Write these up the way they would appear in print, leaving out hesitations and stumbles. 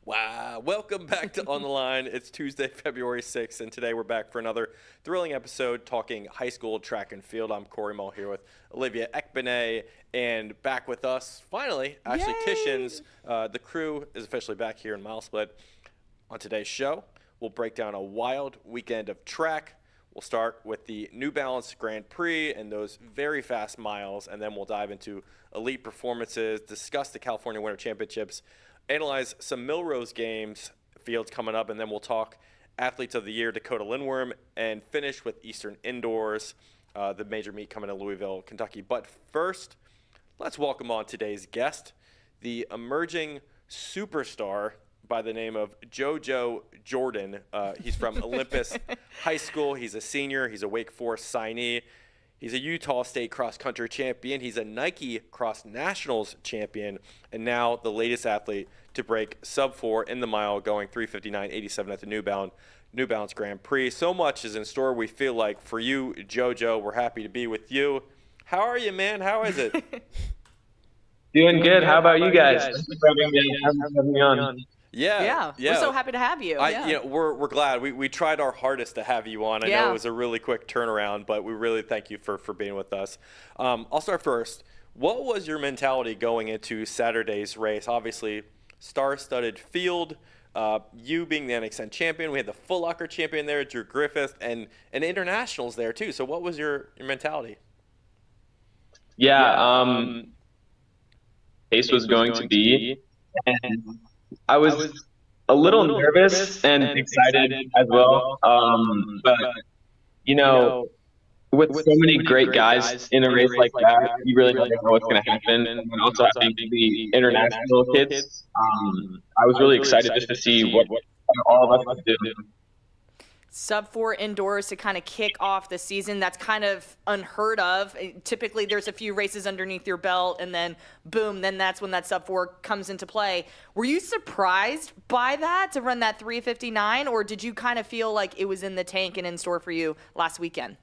Wow. Welcome back to On the Line. It's Tuesday, February 6th, and today we're back for another thrilling episode talking high school track and field. I'm Corey Mull here with Olivia Ekbenet, and back with us, finally, Ashley Yay! Tishins. The crew is officially back here in MileSplit. On today's show, we'll break down a wild weekend of track. We'll start with the New Balance Grand Prix and those very fast miles, and then we'll dive into elite performances, discuss the California Winter Championships, analyze some Millrose Games fields coming up, and then we'll talk Athletes of the Year, Dakota Lindworm, and finish with Eastern Indoors, the major meet coming to Louisville, Kentucky. But first, let's welcome on today's guest, the emerging superstar by the name of JoJo Jourdon. He's from Olympus High School. He's a senior. He's a Wake Forest signee. He's a Utah State cross-country champion. He's a Nike Cross Nationals champion, and now the latest athlete to break Sub-4 in the mile, going 3:59.87 at the New Balance Grand Prix. So much is in store, we feel like, for you, JoJo. We're happy to be with you. How are you, man? How is it? Doing good. How about you guys? Thanks for having me on. Yeah. We're so happy to have you. We're glad. We tried our hardest to have you on. I know it was a really quick turnaround, but we really thank you for being with us. I'll start first. What was your mentality going into Saturday's race? Obviously, star-studded field. You being the NXN champion, we had the Foot Locker champion there, Drew Griffith, and internationals there too. So what was your mentality? Yeah, pace was going to be, and I was a little nervous and excited as well. But you know, with so many great guys in a race like that, you really never know what's going to happen. And also having the international kids, I was really excited just to see what all of us could do. Sub-4 indoors to kind of kick off the season. That's kind of unheard of. Typically, there's a few races underneath your belt, and then boom, then that's when that Sub-4 comes into play. Were you surprised by that, to run that 3:59, or did you kind of feel like it was in the tank and in store for you last weekend?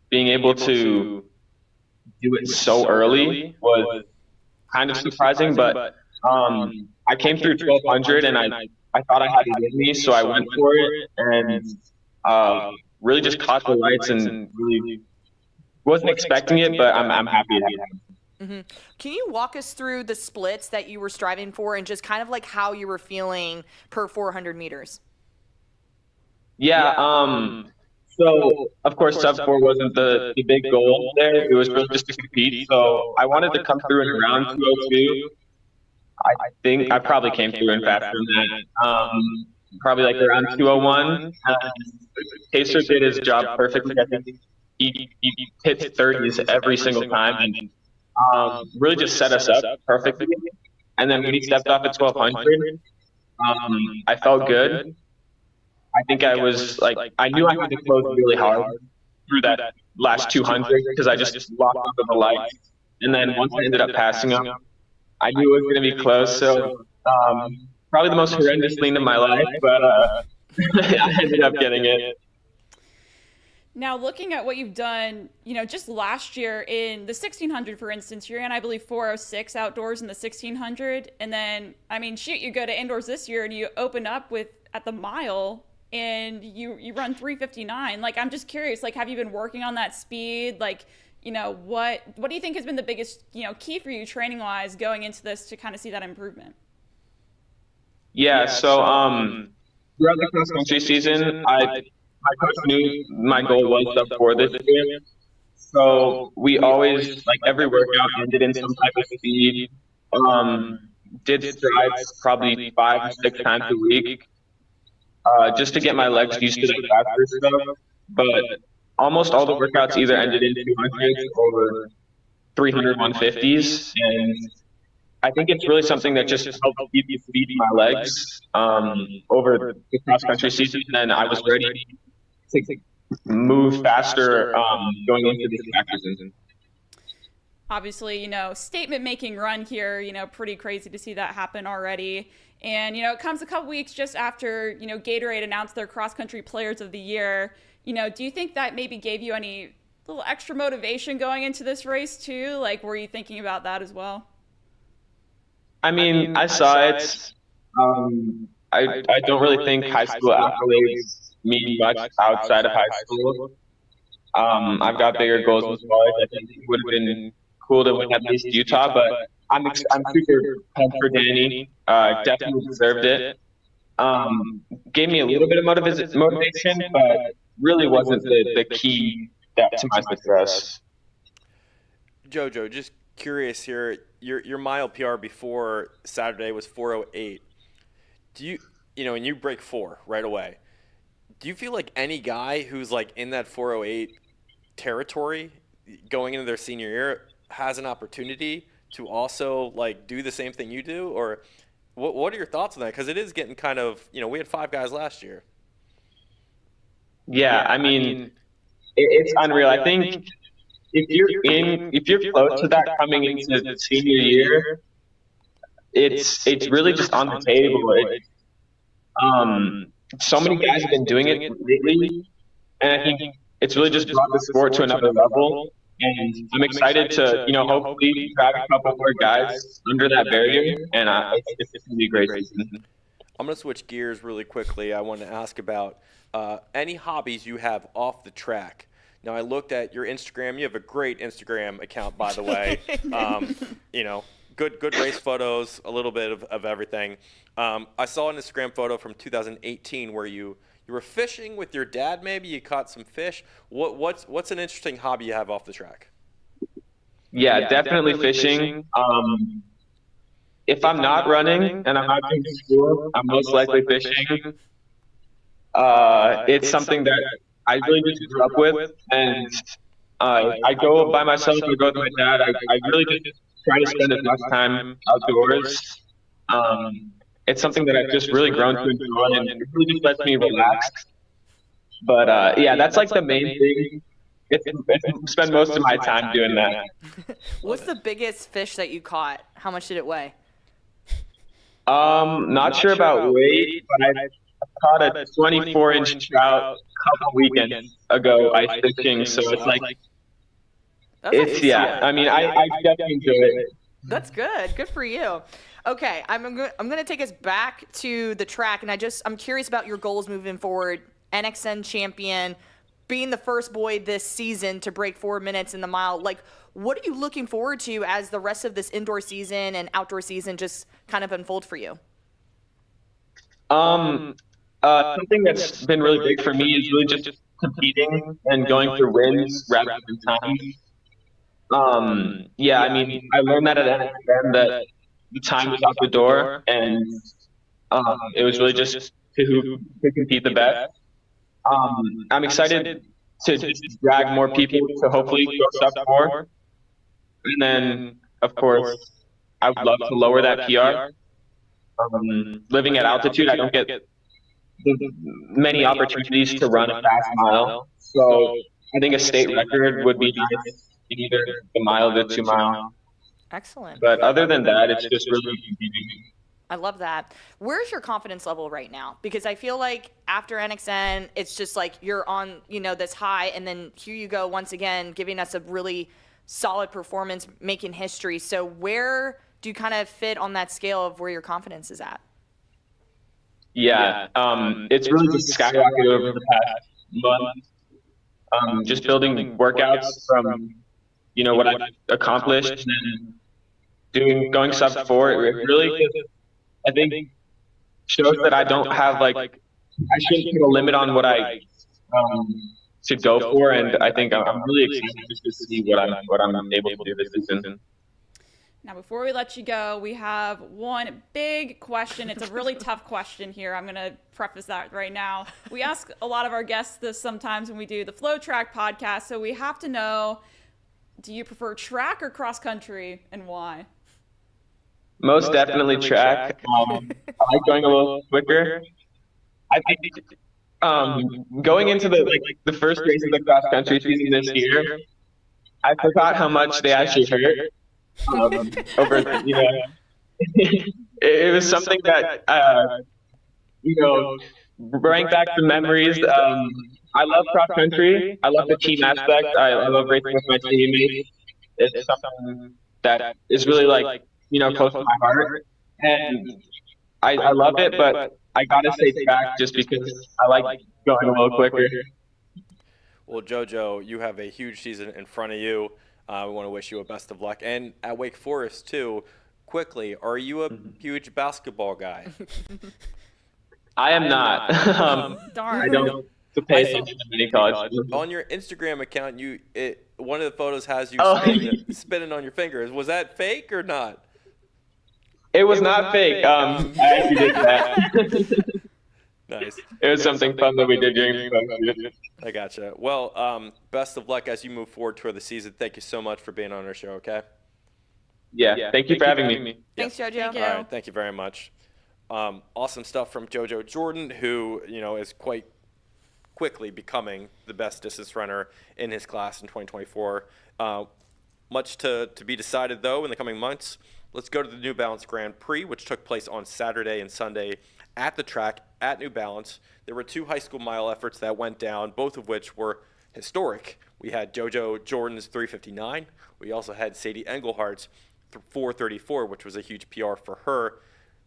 Being able to do it so early was kind of surprising, but I came through 1200 and I thought I had it in me, so I went for it and really just caught the lights and really wasn't expecting it, but I'm happy it happened. Mm-hmm. Can you walk us through the splits that you were striving for and just kind of like how you were feeling per 400 meters? Yeah, so of course Sub-4 wasn't the big goal there. It was really just to compete. So I wanted to come through in around 202. I think I probably came through in faster than that. Probably like around 201. Pacer did his job perfectly. I think he hits 30s every single time and really just set us up perfectly. And then when he stepped off at 1200, I felt good. I think I was like, I knew I had to close really hard through that last 200 because I just locked onto the lights. And then once I ended up passing him, I knew it was going to be close. So probably the most horrendous lean of my life, but I ended up getting it. Now, looking at what you've done, just last year in the 1600, for instance, you ran, I believe, 406 outdoors in the 1600. And then, you go to indoors this year and you open up at the mile and you run 3:59. Like, I'm just curious, like, have you been working on that speed? Like, what do you think has been the biggest, key for you training wise going into this to kind of see that improvement? Yeah. So, throughout the cross country season, my coach knew my goal was Sub-4 this year. So we always, like, every workout ended in some type of speed. Did strides probably 5 to 6 times a week. Just to get my legs used to the faster stuff. But almost all the workouts either ended in 200s or 300 150s. And I think it's really something that just helped keep me feeding my legs over the cross-country season. And I was ready to move faster going into this track season. Obviously, statement-making run here, pretty crazy to see that happen already. And, it comes a couple weeks just after, Gatorade announced their cross-country players of the year. Do you think that maybe gave you any little extra motivation going into this race too? Like, were you thinking about that as well? I mean, I saw it. I don't really think high school accolades mean much outside of high school. I've got bigger goals in college. I think it would have been cool to win at least Utah, but I'm super pumped for Danny. Definitely deserved it. Gave me a little bit of motivation, but really wasn't the key to my success. JoJo, just curious here. Your mile PR before Saturday was 4:08. Do you and you break 4 right away? Do you feel like any guy who's like in that 4:08 territory going into their senior year has an opportunity to also like do the same thing you do, or what are your thoughts on that? Because it is getting kind of we had 5 guys last year. Yeah, I mean, it's unreal. I think if you're close to that coming into the senior year, it's really just on the table. So many guys have been doing it lately, and I think it's really just brought the sport to another level. And I'm excited to hopefully grab a couple more guys under that barrier, and it's going to be a great season. I'm going to switch gears really quickly. I want to ask about any hobbies you have off the track. Now, I looked at your Instagram. You have a great Instagram account, by the way. Good race photos, a little bit of everything. I saw an Instagram photo from 2018 where you were fishing with your dad. Maybe you caught some fish. What's an interesting hobby you have off the track? Yeah, definitely fishing. If I'm not running and I'm not going to school, I'm most likely fishing. It's something that I really just grew up with, and I go by myself or go with my dad. I really just try to spend as much time outdoors. It's something that I've just really grown to enjoy, and it really just lets me relax. But yeah, that's like the main thing. I spend most of my time doing that. What's the biggest fish that you caught? How much did it weigh? Not sure about weight, but I caught a 24-inch trout a couple weekends ago ice fishing. So it's like, I mean, I definitely enjoy it. That's good. Good for you. Okay, I'm gonna take us back to the track, and I'm curious about your goals moving forward. NXN champion, being the first boy this season to break 4 minutes in the mile. Like, what are you looking forward to as the rest of this indoor season and outdoor season just kind of unfold for you? Something that's been really big for me is really just competing and going for wins rather than time. Yeah, I mean, I learned that at NXN that the time was out the door, and it was really just to compete the best. I'm excited to just drag more people to hopefully go Sub-4. And then, of course, I would love to lower that PR. Living at altitude, I don't get many opportunities to run a fast mile. So I think a state record would be nice in either the mile or the 2 mile. Excellent. But other than that, it's just really competing. I love that. Where's your confidence level right now? Because I feel like after NXN, it's just like you're on, this high, and then here you go once again, giving us a really solid performance, making history. So where do you kind of fit on that scale of where your confidence is at? Yeah, it's really just skyrocketed over the past month. Just building workouts from, what I've accomplished, and then going Sub-4. It really, I think, shows that I don't have I shouldn't put a limit on what I should go for, and I think I'm really excited just to see what I'm able to do this season. Now, before we let you go, we have one big question. It's a really tough question here. I'm going to preface that right now. We ask a lot of our guests this sometimes when we do the Flow Track podcast, so we have to know, do you prefer track or cross country, and why? Most definitely track. I like going a little quicker. I think going into the first race of the cross country season this year, I forgot how much they actually hurt. It was something that bring back the memories. I love cross country. I love the team aspect. I love racing with my teammates. It's something that is really like, close to my heart. And I love it, but I gotta say track just because I like going a little quicker. Well, JoJo, you have a huge season in front of you. We want to wish you a best of luck. And at Wake Forest, too, quickly, are you a huge basketball guy? I am not. Darn. I don't pay attention to many college. On your Instagram account, one of the photos has you Oh. spinning on your fingers. Was that fake or not? It was not fake. I actually did that. Nice. It was something fun that we did during the photo. I gotcha. Well, best of luck as you move forward toward the season. Thank you so much for being on our show, okay? Yeah, thank you for having me. Thanks, JoJo. Thank you. All right, thank you very much. Awesome stuff from JoJo Jourdon, who is quite quickly becoming the best distance runner in his class in 2024. Much to be decided, though, in the coming months. Let's go to the New Balance Grand Prix, which took place on Saturday and Sunday at the track at New Balance. There were 2 high school mile efforts that went down, both of which were historic. We had JoJo Jourdon's 3:59. We also had Sadie Engelhardt's 4:34, which was a huge PR for her,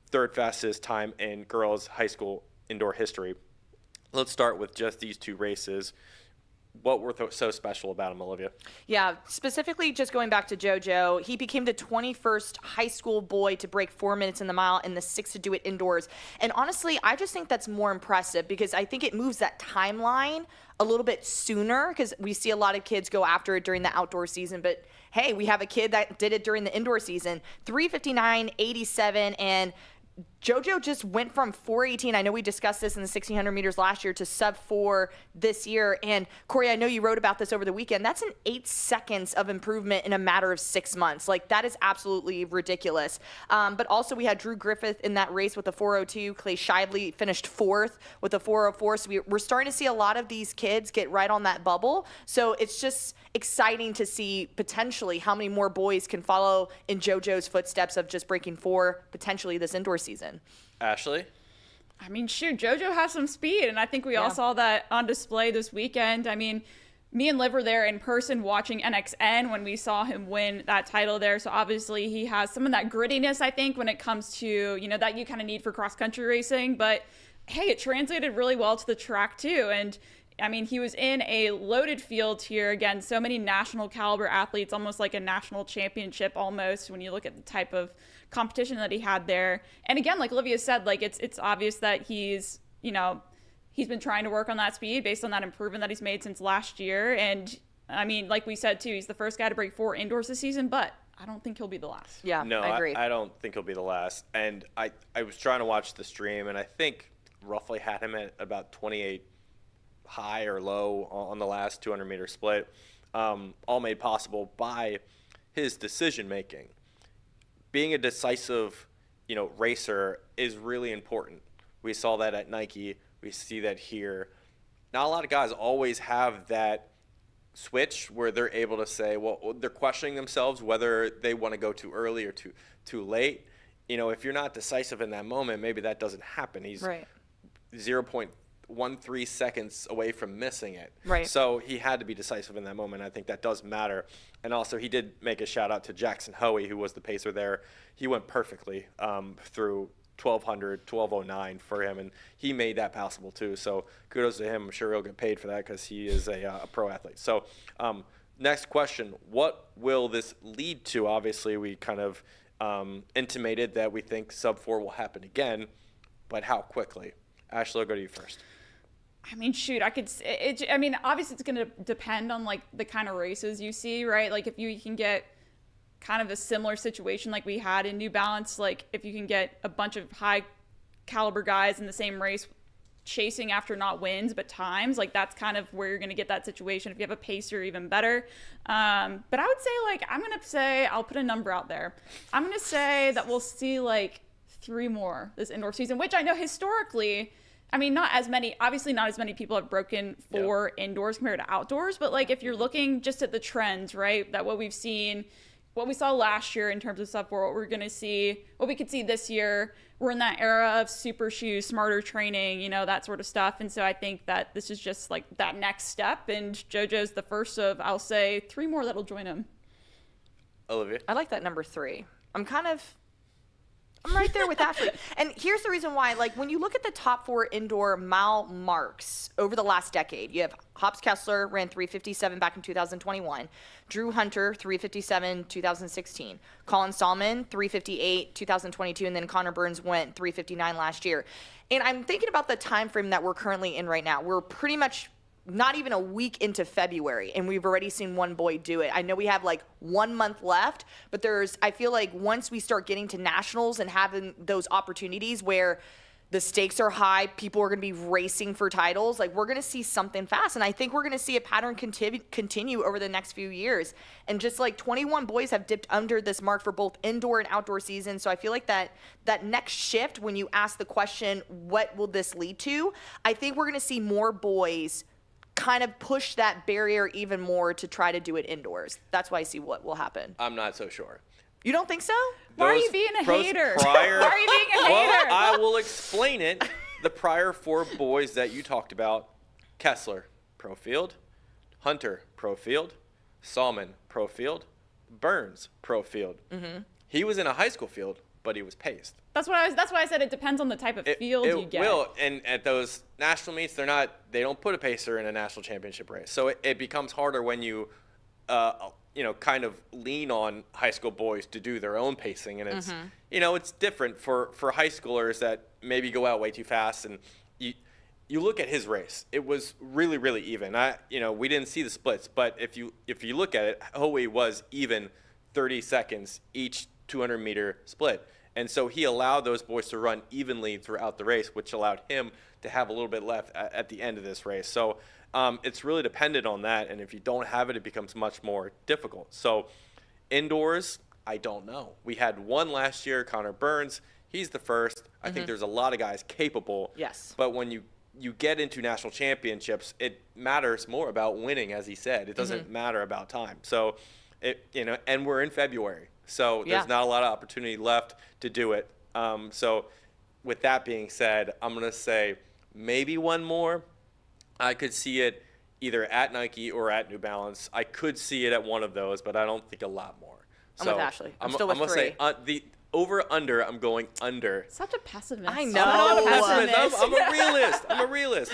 third fastest time in girls' high school indoor history. Let's start with just these 2 races. What were so special about them, Olivia? Yeah, specifically just going back to JoJo, he became the 21st high school boy to break 4 minutes in the mile and the 6th to do it indoors. And honestly, I just think that's more impressive because I think it moves that timeline a little bit sooner because we see a lot of kids go after it during the outdoor season. But hey, we have a kid that did it during the indoor season, 3:59.87, and JoJo just went from 4:18. I know we discussed this in the 1600 meters last year to Sub-4 this year. And Corey, I know you wrote about this over the weekend. That's an 8 seconds of improvement in a matter of 6 months. Like, that is absolutely ridiculous. But also we had Drew Griffith in that race with the 4:02. Clay Shively finished 4th with the 4:04. So we're starting to see a lot of these kids get right on that bubble. So it's just exciting to see potentially how many more boys can follow in JoJo's footsteps of just breaking 4 potentially this indoor season. Ashley? I mean, shoot, JoJo has some speed, and I think we all saw that on display this weekend. I mean, me and Liv were there in person watching NXN when we saw him win that title there. So obviously he has some of that grittiness, I think, when it comes to, that you kind of need for cross-country racing. But, hey, it translated really well to the track, too. And, I mean, he was in a loaded field here. Again, so many national caliber athletes, almost like a national championship almost when you look at the type of competition that he had there. And again, like Olivia said, like it's obvious that he's been trying to work on that speed based on that improvement that he's made since last year. And I mean, like we said too, he's the first guy to break 4 indoors this season, but I don't think he'll be the last. Yeah, No, I agree. I don't think he'll be the last. And I was trying to watch the stream, and I think roughly had him at about 28 high or low on the last 200-meter split, all made possible by his decision-making. Being a decisive, racer is really important. We saw that at Nike. We see that here. Not a lot of guys always have that switch where they're able to say, well, they're questioning themselves whether they want to go too early or too late. If you're not decisive in that moment, maybe that doesn't happen. He's Right. 0.13 seconds away from missing it. Right. So he had to be decisive in that moment. I think that does matter. And also he did make a shout out to Jackson Hoey, who was the pacer there. He went perfectly through 1200, 1209 for him, and he made that possible too. So kudos to him. I'm sure he'll get paid for that because he is a pro athlete. So next question, what will this lead to? Obviously, we kind of intimated that we think Sub-4 will happen again, but how quickly? Ashley, I'll go to you first. I mean, shoot, obviously it's going to depend on like the kind of races you see, right? Like if you can get kind of a similar situation like we had in New Balance, like if you can get a bunch of high caliber guys in the same race chasing after not wins but times, like that's kind of where you're going to get that situation. If you have a pacer, even better. But I would say I'll put a number out there. I'm going to say that we'll see like 3 more this indoor season, which I know historically, I mean, not as many people have broken 4 indoors compared to outdoors, but like if you're looking just at the trends, right, that what we've seen what we saw last year in terms of Sub-4, what we're going to see, what we could see this year. We're in that era of super shoes, smarter training, that sort of stuff. And so I think that this is just like that next step. And JoJo's the first of, I'll say, 3 more that'll join him. Olivia? I like that number 3. I'm right there with Ashley. And here's the reason why. Like, when you look at the top 4 indoor mile marks over the last decade, you have Hobbs Kessler ran 3:57 back in 2021. Drew Hunter, 3:57, 2016. Colin Stallman, 3:58, 2022. And then Connor Burns went 3:59 last year. And I'm thinking about the time frame that we're currently in right now. We're pretty much not even a week into February, and we've already seen one boy do it. I know we have like 1 month left, but I feel like once we start getting to nationals and having those opportunities where the stakes are high, people are going to be racing for titles, like we're going to see something fast. And I think we're going to see a pattern continue over the next few years. And just like 21 boys have dipped under this mark for both indoor and outdoor seasons. So I feel like that next shift, when you ask the question, what will this lead to? I think we're going to see more boys kind of push that barrier even more to try to do it indoors. That's why I see what will happen. I'm not so sure. You don't think so? Why are you being a hater? Why are you being a hater? Well, I will explain it. The prior 4 boys that you talked about, Kessler, pro field, Hunter, pro field, Salmon, pro field, Burns, pro field. Mm-hmm. He was in a high school field, but he was paced. That's why I said it depends on the type of field you get. It will, and at those national meets, they don't put a pacer in a national championship race. So it becomes harder when you, kind of lean on high school boys to do their own pacing, and it's, it's different for high schoolers that maybe go out way too fast. And you look at his race, it was really, really even. We didn't see the splits, but if you look at it, Hoey was even 30 seconds each 200-meter split. And so he allowed those boys to run evenly throughout the race, which allowed him to have a little bit left at the end of this race. So it's really dependent on that. And if you don't have it, it becomes much more difficult. So indoors, I don't know. We had one last year, Connor Burns. He's the first. I think there's a lot of guys capable. Yes. But when you get into national championships, it matters more about winning, as he said. It doesn't matter about time. So, and we're in February. So there's not a lot of opportunity left to do it. So with that being said, I'm going to say maybe one more. I could see it either at Nike or at New Balance. I could see it at one of those, but I don't think a lot more. I'm with Ashley. I'm still with 3. I'm going to say the over-under, I'm going under. Such a pessimist. I know. I'm a realist.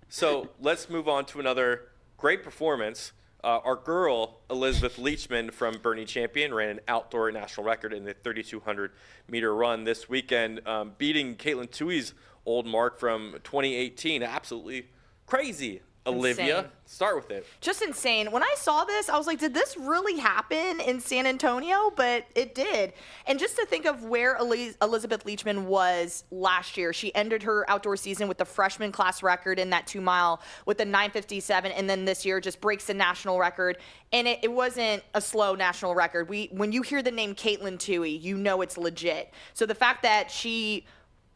So let's move on to another great performance. Our girl, Elizabeth Leachman from Bernie Champion, ran an outdoor national record in the 3,200-meter run this weekend, beating Caitlin Tuohy's old mark from 2018. Absolutely crazy. Olivia, Insane. Start with it. Just insane. When I saw this, I was like, did this really happen in San Antonio? But it did. And just to think of where Elizabeth Leachman was last year, she ended her outdoor season with the freshman class record in that 2-mile with a 9:57, and then this year just breaks the national record. And it wasn't a slow national record. When you hear the name Caitlin Tuohy, you know it's legit. So the fact that she,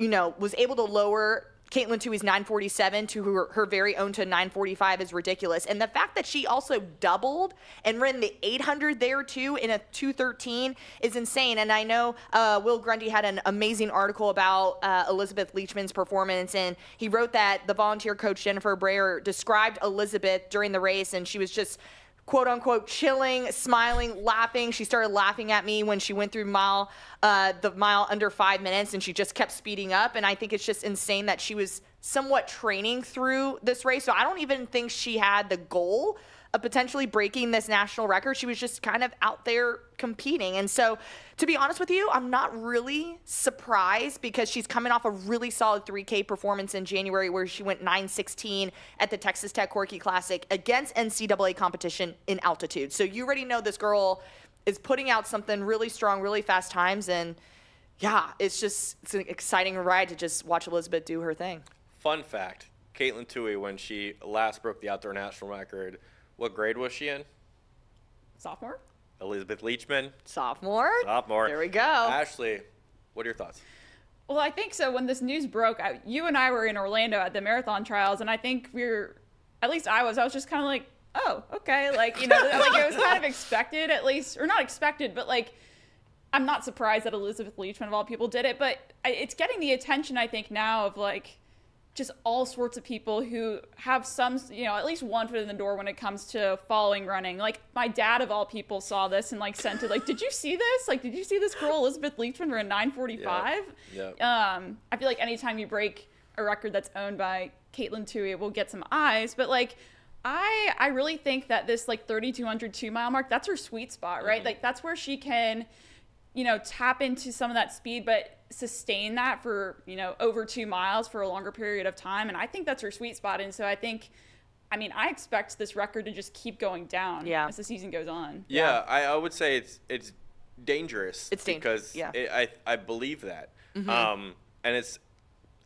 was able to lower Caitlin Tuohy's 9:47 to her very own to 9:45 is ridiculous. And the fact that she also doubled and ran the 800 there too in a 2:13 is insane. And I know Will Grundy had an amazing article about Elizabeth Leachman's performance, and he wrote that the volunteer coach Jennifer Breyer described Elizabeth during the race, and she was just quote unquote chilling, smiling, laughing. She started laughing at me when she went through the mile under 5 minutes, and she just kept speeding up. And I think it's just insane that she was somewhat training through this race. So I don't even think she had the goal of potentially breaking this national record. She was just kind of out there competing. And so, to be honest with you, I'm not really surprised because she's coming off a really solid 3K performance in January where she went 9:16 at the Texas Tech Corky Classic against NCAA competition in altitude. So you already know this girl is putting out something really strong, really fast times. And yeah, it's an exciting ride to just watch Elizabeth do her thing. Fun fact, Caitlin Tuohy, when she last broke the outdoor national record, what grade was she in? Sophomore? Elizabeth Leachman. Sophomore. There we go. Ashley, what are your thoughts? Well, I think so. When this news broke, you and I were in Orlando at the marathon trials, and I think at least I was just kind of like, oh, okay. Like, you know, like it was kind of expected at least, or not expected, but like, I'm not surprised that Elizabeth Leachman of all people did it, but it's getting the attention, I think, now of like just all sorts of people who have some, you know, at least one foot in the door when it comes to following running. Like my dad of all people saw this and like sent it like, did you see this? Like, did you see this girl Elizabeth Leachman for a 9:45? Yeah. I feel like anytime you break a record that's owned by Caitlin Tui, it will get some eyes. But like, I really think that this like 3,200 2-mile mark, that's her sweet spot, right? Like that's where she can, you know, tap into some of that speed, but sustain that for, you know, over 2 miles for a longer period of time. And I think that's her sweet spot. And so I think, I mean, I expect this record to just keep going down as the season goes on. Yeah, I would say it's dangerous. It's dangerous, because I believe that. And it's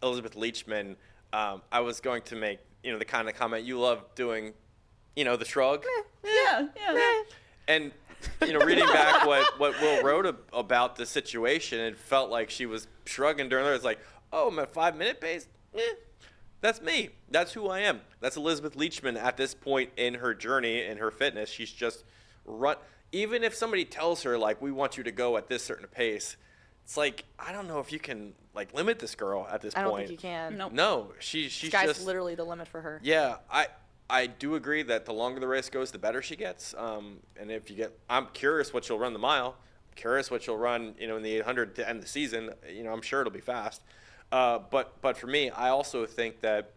Elizabeth Leachman. I was going to make, you know, the kind of comment you love doing, you know, the shrug. Yeah. And, you know, reading back what Will wrote about the situation, it felt like she was shrugging during there. It's like, oh, I'm at 5-minute pace? That's me. That's who I am. That's Elizabeth Leachman at this point in her journey, in her fitness. She's just run. Even if somebody tells her, like, we want you to go at this certain pace, it's like, I don't know if you can, like, limit this girl at this point. I don't think you can. Nope. No, she's Sky's just literally the limit for her. Yeah, I do agree that the longer the race goes, the better she gets. And if you get, I'm curious what she'll run the mile. I'm curious what she'll run, you know, in the 800 to end the season. You know, I'm sure it'll be fast. But for me, I also think that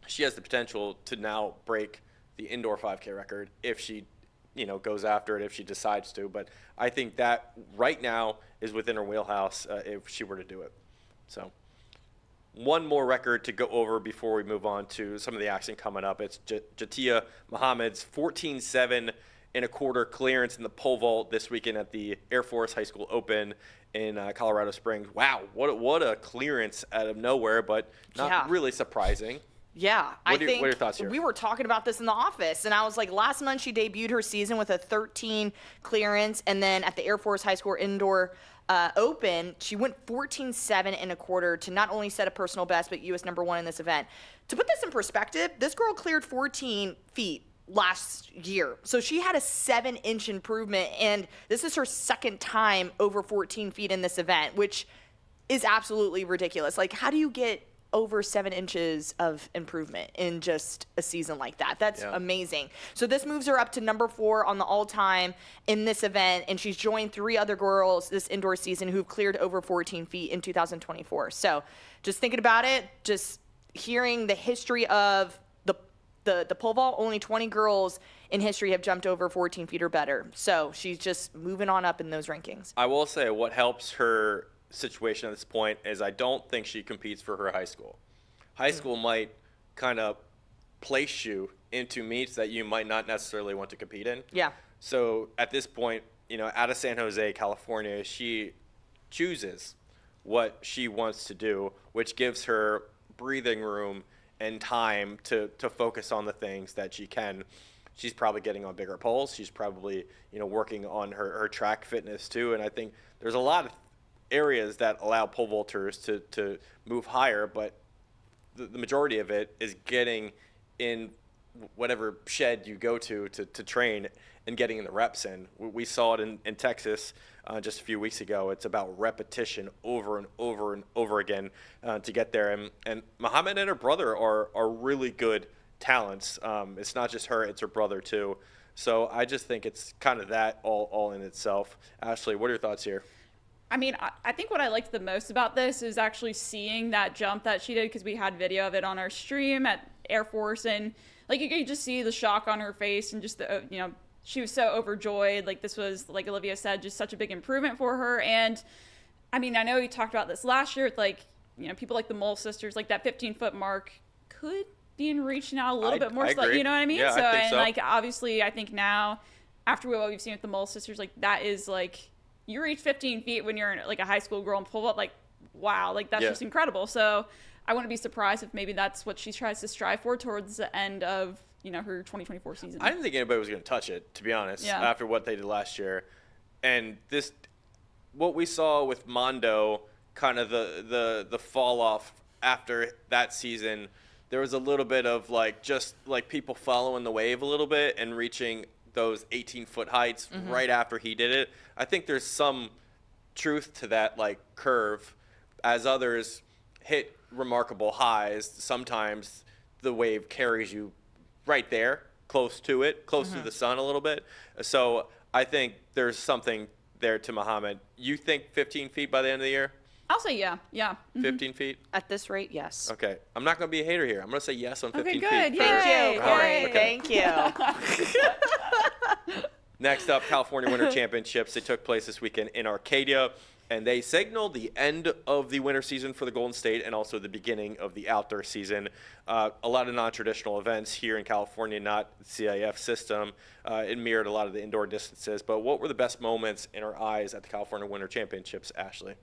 she has the potential to now break the indoor 5K record if she, you know, goes after it, if she decides to. But I think that right now is within her wheelhouse if she were to do it. So. One more record to go over before we move on to some of the action coming up. It's Jatia Mohammed's 14.7 1/4 clearance in the pole vault this weekend at the Air Force High School Open in Colorado Springs. Wow, what a clearance out of nowhere, but not really surprising. Yeah, What are your thoughts here? We were talking about this in the office, and I was like, last month she debuted her season with a 13 clearance, and then at the Air Force High School Indoor Open, she went 14.7 1/4 to not only set a personal best, but U.S. #1 in this event. To put this in perspective, this girl cleared 14 feet last year. So she had a 7-inch improvement, and this is her second time over 14 feet in this event, which is absolutely ridiculous. Like, how do you get over 7 inches of improvement in just a season like that? That's amazing. So this moves her up to #4 on the all-time in this event, and she's joined 3 other girls this indoor season who've cleared over 14 feet in 2024. So just thinking about it, just hearing the history of the pole vault, only 20 girls in history have jumped over 14 feet or better. So she's just moving on up in those rankings. I will say what helps her situation at this point is I don't think she competes for her high school. High school might kind of place you into meets that you might not necessarily want to compete in. Yeah. So at this point, you know, out of San Jose, California, she chooses what she wants to do, which gives her breathing room and time to focus on the things that she can. She's probably getting on bigger poles. She's probably, you know, working on her track fitness too. And I think there's a lot of areas that allow pole vaulters to move higher, but the majority of it is getting in whatever shed you go to train and getting in the reps in. We saw it in Texas just a few weeks ago. It's about repetition over and over and over again to get there. And Muhammad and her brother are really good talents. It's not just her, it's her brother too. So I just think it's kind of that all in itself. Ashley, what are your thoughts here? I mean, I think what I liked the most about this is actually seeing that jump that she did, because we had video of it on our stream at Air Force, and like you could just see the shock on her face and just the, you know, she was so overjoyed. Like this was, like Olivia said, just such a big improvement for her. And I mean, I know you talked about this last year with, like, you know, people like the Mole sisters, like that 15-foot mark could be in reach now a little bit more. Agree. You know what I mean? Yeah, I think so. Like obviously, I think now after what we've seen with the Mole sisters, like that is like, you reach 15 feet when you're like a high school girl and pull up, like, wow, like that's just incredible. So I wouldn't be surprised if maybe that's what she tries to strive for towards the end of, you know, her 2024 season. I didn't think anybody was going to touch it, to be honest, after what they did last year. And this, what we saw with Mondo, kind of the fall off after that season, there was a little bit of just people following the wave a little bit and reaching those 18-foot heights right after he did it. I think there's some truth to that curve. As others hit remarkable highs, sometimes the wave carries you right there, close to the sun a little bit. So I think there's something there to Muhammad. You think 15 feet by the end of the year? I'll say yeah. 15 feet? At this rate, yes. Okay. I'm not going to be a hater here. I'm going to say yes on 15 feet. Okay, good. Thank you, Corey. Yay. Thank you. Next up, California Winter Championships. They took place this weekend in Arcadia, and they signaled the end of the winter season for the Golden State and also the beginning of the outdoor season. A lot of non-traditional events here in California, not the CIF system. It mirrored a lot of the indoor distances. But what were the best moments in our eyes at the California Winter Championships, Ashley?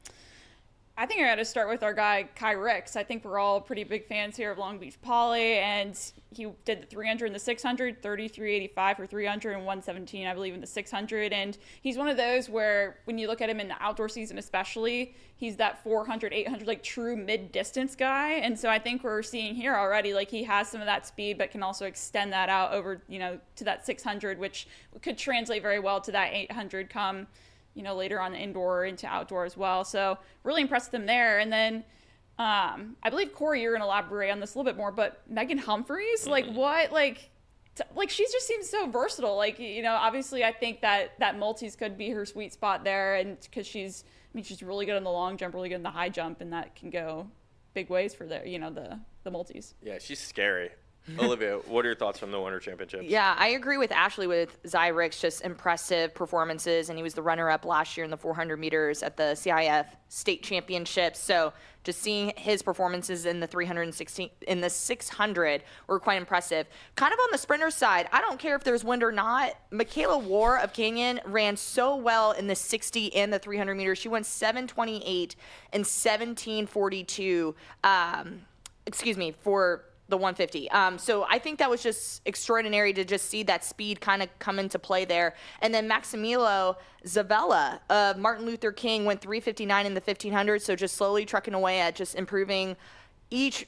I think I got to start with our guy, Kai Ricks. I think we're all pretty big fans here of Long Beach Poly, and he did the 300 and the 600, 33.85 for 300 and 117, I believe, in the 600. And he's one of those where when you look at him in the outdoor season especially, he's that 400, 800, true mid-distance guy. And so I think we're seeing here already, he has some of that speed, but can also extend that out over, to that 600, which could translate very well to that 800 come later on indoor into outdoor as well. So really impressed them there. And then I believe, Corey, you're going to elaborate on this a little bit more, but Megan Humphreys, she just seems so versatile. Obviously I think that multis could be her sweet spot there. And because she's really good on the long jump, really good in the high jump, and that can go big ways for the multis. Yeah, she's scary. Olivia, what are your thoughts from the Winter Championships? Yeah, I agree with Ashley with Zy Ricks, just impressive performances, and he was the runner-up last year in the 400 meters at the CIF state championships. So just seeing his performances in the 316 in the 600 were quite impressive. Kind of on the sprinter side, I don't care if there's wind or not. Michaela War of Canyon ran so well in the 60 and the 300 meters. She went 7:28 and 17:42. For the 150. So I think that was just extraordinary to just see that speed kind of come into play there. And then Maximilo Zavella of Martin Luther King went 3:59 in the 1500. So just slowly trucking away at just improving each,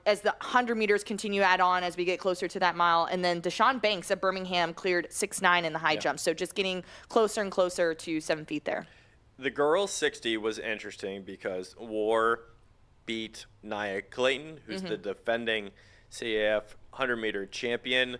as the 100 meters continue to add on as we get closer to that mile. And then Deshaun Banks of Birmingham cleared 6'9" in the high jump. So just getting closer and closer to 7 feet there. The girls' 60 was interesting because War beat Nia Clayton, who's the defending CAF 100-meter champion.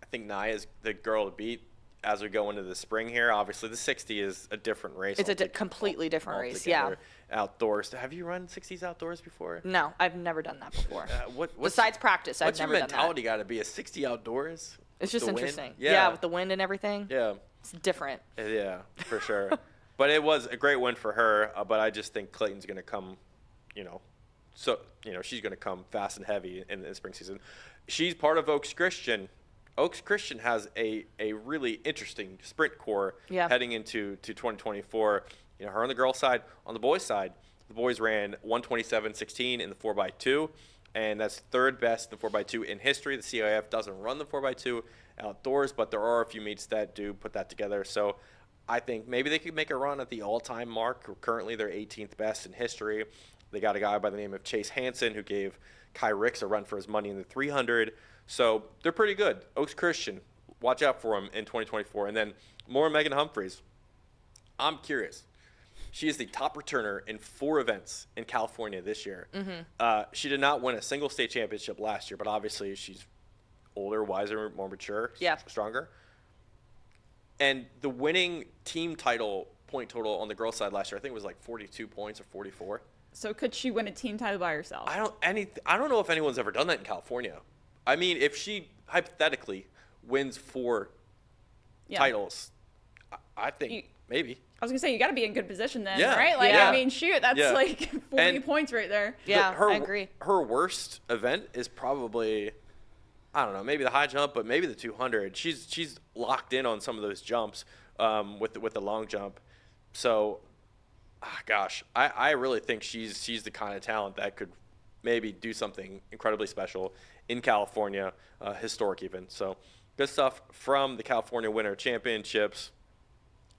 I think Nia is the girl to beat as we go into the spring here. Obviously, the 60 is a different race. It's a completely different race, yeah. Outdoors. Have you run 60s outdoors before? No, I've never done that before. What's Besides practice, I've never done that. What's your mentality got to be? A 60 outdoors? It's just interesting. Yeah, with the wind and everything. Yeah. It's different. Yeah, for sure. But it was a great win for her, but I just think Clayton's going to come she's going to come fast and heavy in the spring season. She's part of Oaks Christian. Oaks Christian has a really interesting sprint core heading into 2024. Her on the girls' side. On the boys' side, the boys ran 1:27.16 in the 4x2, and that's third best in the 4x2 in history. The CIF doesn't run the 4x2 outdoors, but there are a few meets that do put that together. So I think maybe they could make a run at the all-time mark. Currently, they're 18th best in history. They got a guy by the name of Chase Hansen who gave Kai Ricks a run for his money in the 300. So they're pretty good. Oaks Christian, watch out for them in 2024. And then more Megan Humphreys. I'm curious. She is the top returner in 4 events in California this year. She did not win a single state championship last year, but obviously she's older, wiser, more mature, stronger. And the winning team title point total on the girls' side last year, I think it was 42 points or 44. So could she win a team title by herself? I don't know if anyone's ever done that in California. I mean, if she hypothetically wins 4 titles, I think maybe. I was going to say, you got to be in good position then, Yeah. right? Yeah. I mean, shoot, that's 40 points right there. Yeah, I agree. Her worst event is probably, I don't know, maybe the high jump, but maybe the 200. She's locked in on some of those jumps with the long jump. So, gosh, I really think she's the kind of talent that could maybe do something incredibly special in California, historic even. So, good stuff from the California Winter Championships.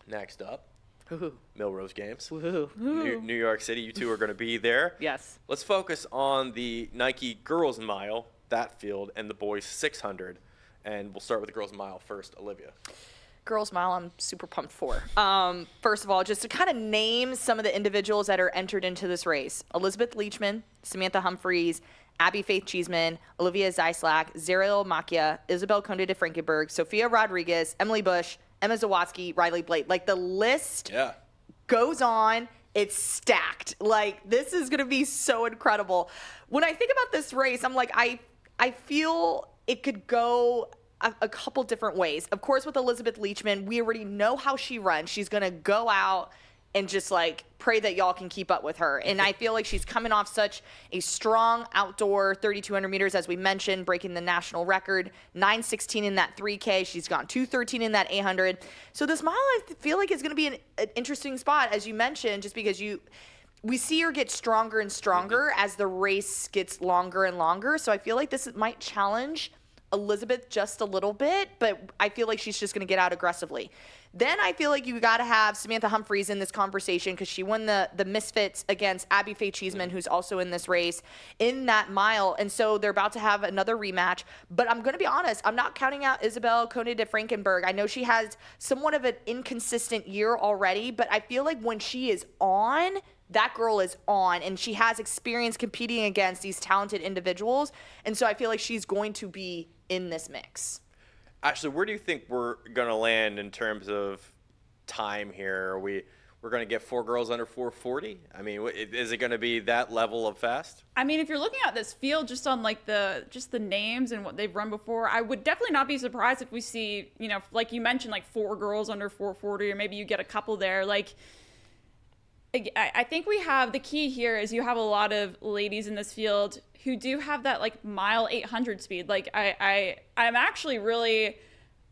Next up, Millrose Games. Woohoo. New York City. You two are going to be there. Yes. Let's focus on the Nike Girls Mile, that field, and the boys 600. And we'll start with the Girls Mile first. Olivia. Girls Mile, I'm super pumped for. First of all, just to kind of name some of the individuals that are entered into this race. Elizabeth Leachman, Samantha Humphreys, Abby Faith Cheeseman, Olivia Zeislak, Zeriel Macchia, Isabel Conde de Frankenberg, Sophia Rodriguez, Emily Bush, Emma Zawatsky, Riley Blake. Like, the list goes on. It's stacked. Like, this is going to be so incredible. When I think about this race, I'm like, I feel it could go a couple different ways. Of course, with Elizabeth Leachman, we already know how she runs. She's going to go out and just like pray that y'all can keep up with her. And I feel like she's coming off such a strong outdoor 3,200 meters, as we mentioned, breaking the national record, 9:16 in that 3K. She's gone 2:13 in that 800. So this mile, I feel like is going to be an interesting spot, as you mentioned, just because we see her get stronger and stronger as the race gets longer and longer. So I feel like this might challenge Elizabeth just a little bit, but I feel like she's just going to get out aggressively. Then I feel like you got to have Samantha Humphreys in this conversation because she won the Misfits against Abby Faye Cheeseman, who's also in this race, in that mile. And so they're about to have another rematch. But I'm going to be honest, I'm not counting out Isabel Conde de Frankenberg. I know she has somewhat of an inconsistent year already, but I feel like when she is on, that girl is on, and she has experience competing against these talented individuals. And so I feel like she's going to be in this mix. Ashley, where do you think we're going to land in terms of time here? We're going to get 4 girls under 4:40? I mean, is it going to be that level of fast? I mean, if you're looking at this field just on like the names and what they've run before, I would definitely not be surprised if we see, you know, like you mentioned, like 4 girls under 4:40, or maybe you get a couple there. Like, I think we have the key here is you have a lot of ladies in this field who do have that like mile 800 speed. Like I'm actually really,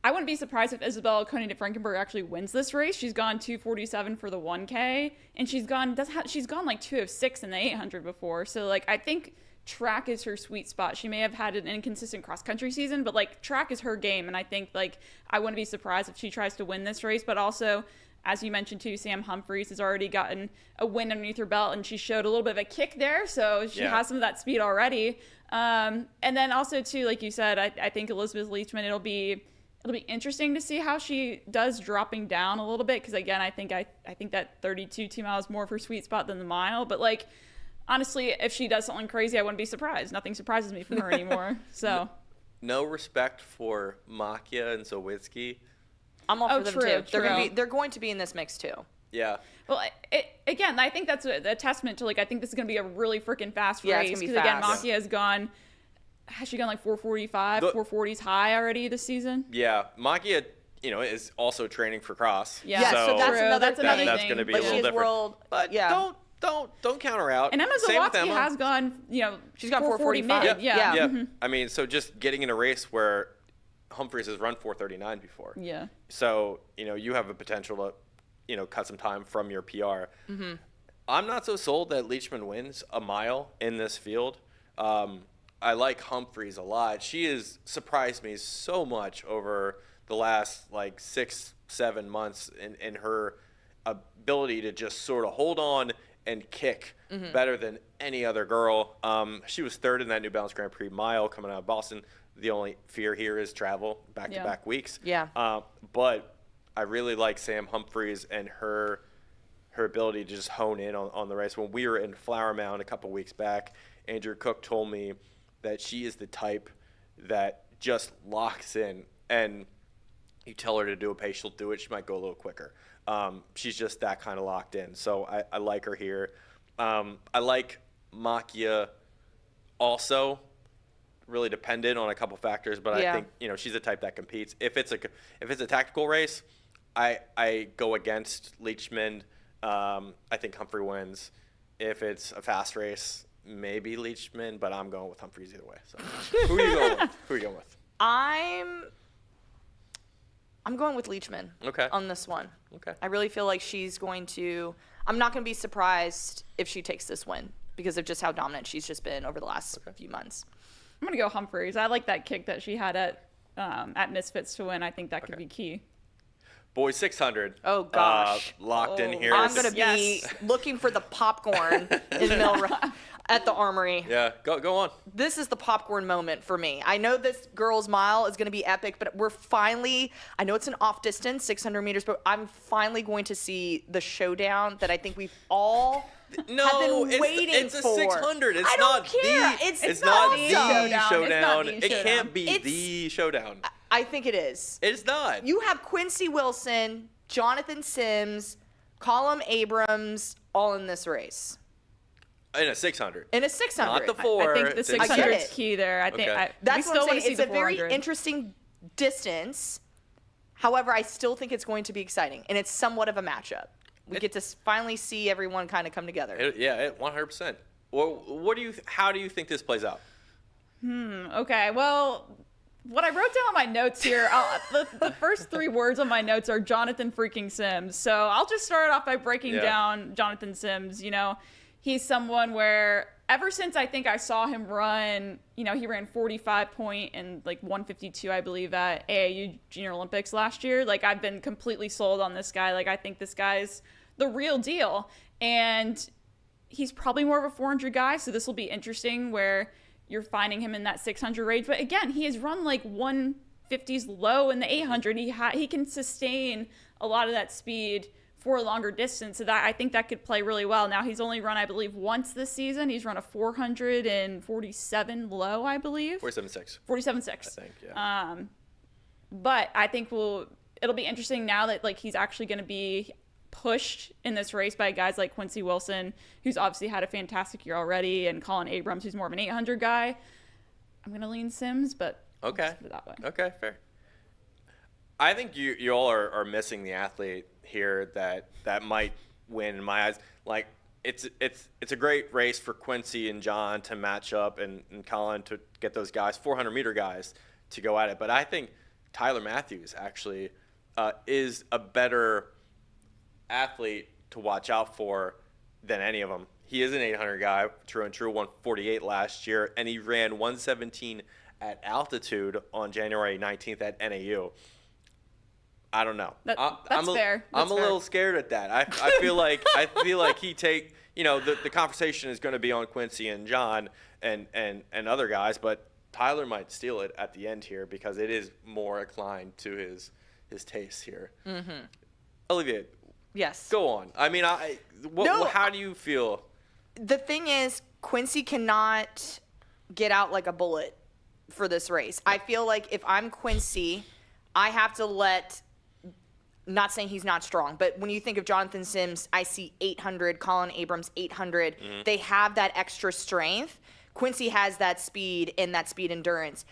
I wouldn't be surprised if Isabel Conde de Frankenberg actually wins this race. She's gone 2:47 for the 1K, and she's gone like 2:06 in the 800 before. So like I think track is her sweet spot. She may have had an inconsistent cross country season, but like track is her game, and I think like I wouldn't be surprised if she tries to win this race. But also, as you mentioned too, Sam Humphreys has already gotten a win underneath her belt, and she showed a little bit of a kick there, so she has some of that speed already. And then also too, like you said, I think Elizabeth Leachman, it'll be interesting to see how she does dropping down a little bit, because again, I think that 32 2 miles more of her sweet spot than the mile. But like honestly, if she does something crazy, I wouldn't be surprised. Nothing surprises me from her anymore. So no respect for Macchia and Zawitsky. I'm all for them too. True. They're going to be in this mix too. Yeah. Well, again, I think that's a testament to, like, I think this is going to be a really freaking fast race. It's going to be because again, fast. Macchia has she gone like 4:45, 4:40s high already this season? Yeah. Macchia, you know, is also training for cross. Yeah, so that's another thing. That's going to be a But little she's different. But don't count her out. And Emma Zawatsky has gone, you know, she's gone 4:40 mid. mid. Yeah. Mm-hmm. I mean, so just getting in a race where Humphreys has run 4:39 before. Yeah. So, you know, you have a potential to, you know, cut some time from your PR. Mm-hmm. I'm not so sold that Leachman wins a mile in this field. I like Humphreys a lot. She has surprised me so much over the last, like, 6-7 months in her ability to just sort of hold on and kick better than any other girl. She was 3rd in that New Balance Grand Prix mile coming out of Boston. The only fear here is travel back-to-back weeks. Yeah. But I really like Sam Humphreys and her ability to just hone in on the race. When we were in Flower Mound a couple weeks back, Andrew Cook told me that she is the type that just locks in. And you tell her to do a pace, she'll do it. She might go a little quicker. She's just that kind of locked in. So I like her here. I like Macchia also. Really dependent on a couple factors, but I think, you know, she's the type that competes. If it's a tactical race, I go against Leachman. I think Humphrey wins. If it's a fast race, maybe Leachman, but I'm going with Humphreys either way. So who are you going with? Who are you going with? I'm going with Leachman. Okay. On this one. Okay. I really feel like she's going to. I'm not going to be surprised if she takes this win because of just how dominant she's just been over the last few months. I'm going to go Humphreys. I like that kick that she had at Misfits to win. I think that could be key. Boys 600. Oh, gosh. Locked in here. I'm going to be Yes. looking for the popcorn in Millrose at the Armory. Yeah, go on. This is the popcorn moment for me. I know this girls' mile is going to be epic, but we're finally, I know it's an off distance, 600 meters, but I'm finally going to see the showdown that I think we've all have been waiting it's for. a 600. It's I not don't care. the. It's not not the showdown. showdown. It's not the It can't showdown. be It's- the showdown. I think it is. It's not. You have Quincy Wilson, Jonathan Sims, Colum Abrams, all in this race. In a 600. In a 600. Not the 4. I think the it's in 600 it. is key there. I think Okay. That's we what still I'm want to saying. see It's the a very 400. interesting distance. However, I still think it's going to be exciting, and it's somewhat of a matchup. We get to finally see everyone kind of come together. 100%. Well, how do you think this plays out? Okay, well, what I wrote down on my notes here, the first 3 words on my notes are Jonathan freaking Sims. So I'll just start off by breaking down Jonathan Sims. You know, he's someone where ever since I think I saw him run, you know, he ran 45 point and like 152, I believe, at AAU Junior Olympics last year. Like, I've been completely sold on this guy. Like, I think this guy's the real deal. And he's probably more of a 400 guy, so this will be interesting where you're finding him in that 600 range. But again, he has run like 150s low in the 800. He can sustain a lot of that speed for a longer distance. So that I think that could play really well. Now, he's only run, I believe, once this season. He's run a 447 low, I believe. 47.6. 47.6. I think, yeah. But I think it'll be interesting now that like he's actually going to be pushed in this race by guys like Quincy Wilson, who's obviously had a fantastic year already, and Colin Abrams, who's more of an 800 guy. I'm going to lean Sims, but Okay. I'll just put it that way. Okay, fair. I think you all are missing the athlete here that might win in my eyes. Like, it's a great race for Quincy and John to match up and Colin to get those guys, 400-meter guys, to go at it. But I think Tyler Matthews actually is a better athlete to watch out for than any of them. He is an 800 guy, true and true, 148 last year, and he ran 117 at altitude on January 19th at NAU. I don't know. That's I'm fair. I'm That's a fair. little scared at that. I feel like the conversation is going to be on Quincy and John and other guys, but Tyler might steal it at the end here because it is more inclined to his taste here. Mm-hmm. Olivia, Yes. go on. I mean, how do you feel? The thing is, Quincy cannot get out like a bullet for this race. I feel like if I'm Quincy, I have to not saying he's not strong, but when you think of Jonathan Sims, I see 800, Colin Abrams 800. Mm-hmm. They have that extra strength. Quincy has that speed and that speed endurance.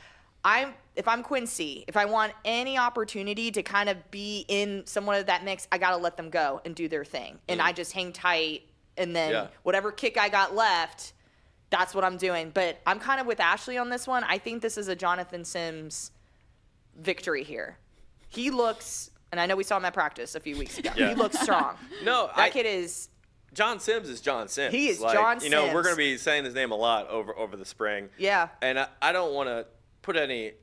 If I'm Quincy, if I want any opportunity to kind of be in somewhat of that mix, I got to let them go and do their thing. And I just hang tight, and then whatever kick I got left, that's what I'm doing. But I'm kind of with Ashley on this one. I think this is a Jonathan Sims victory here. He looks, and I know we saw him at practice a few weeks ago. Yeah. He looks strong. No, that kid is. John Sims is John Sims. He is John You know, we're Sims. going to be saying his name a lot over the spring. Yeah. And I don't want to put any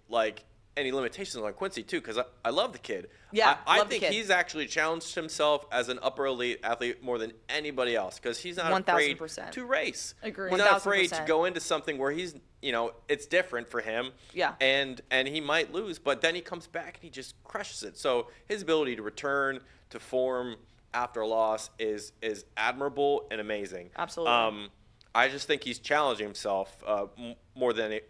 limitations on Quincy too, because I love the kid. Yeah, I love the think kid. he's actually challenged himself as an upper elite athlete more than anybody else because he's not afraid 1000%. to race. Agreed. He's not afraid to 1000%. go into something where he's, it's different for him. Yeah. And he might lose, but then he comes back and he just crushes it. So his ability to return to form after a loss is admirable and amazing. Absolutely. I just think he's challenging himself more than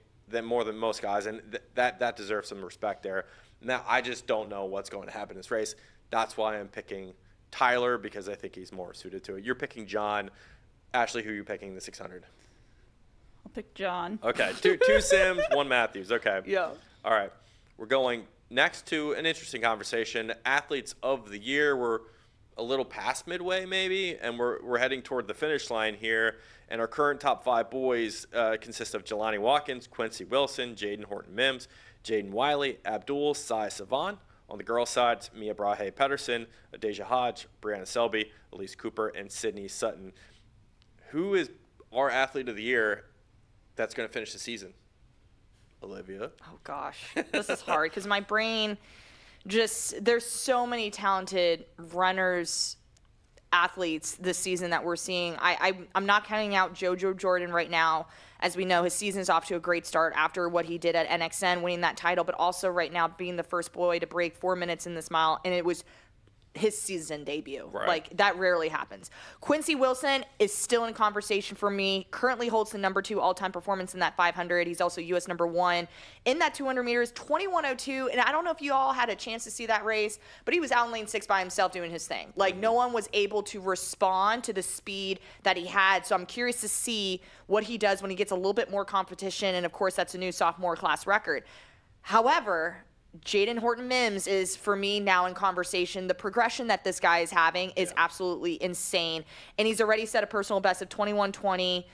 most guys, and that deserves some respect there. Now, I just don't know what's going to happen in this race. That's why I'm picking Tyler, because I think he's more suited to it. You're picking John. Ashley, who are you picking in the 600? I'll pick John. Okay, two Sims, one Matthews. Okay. Yeah. All right. We're going next to an interesting conversation. Athletes of the year. We're a little past midway, maybe, and we're heading toward the finish line here. And our current top 5 boys consist of Jelani Watkins, Quincy Wilson, Jaden Horton-Mims, Jaden Wiley, Abdul Sai Savan. On the girls' side, it's Mia Brahe Pedersen, Adeja Hodge, Brianna Selby, Elise Cooper, and Sydney Sutton. Who is our athlete of the year that's going to finish the season? Olivia. Oh gosh, this is hard because my brain just there's so many talented runners, athletes this season that we're seeing. I'm not counting out JoJo Jourdon right now. As we know, his season's off to a great start after what he did at NXN, winning that title, but also right now being the first boy to break 4 minutes in this mile, and it was his season debut. Right. Like, that rarely happens. Quincy Wilson is still in conversation for me, currently holds the number 2 all-time performance in that 500. He's also U.S. number 1 in that 200 meters, 21:02. And I don't know if you all had a chance to see that race, but he was out in lane 6 by himself doing his thing. Like, no one was able to respond to the speed that he had. So I'm curious to see what he does when he gets a little bit more competition. And, of course, that's a new sophomore class record. However, Jaden Horton-Mims is, for me, now in conversation. The progression that this guy is having is absolutely insane. And he's already set a personal best of 21:20,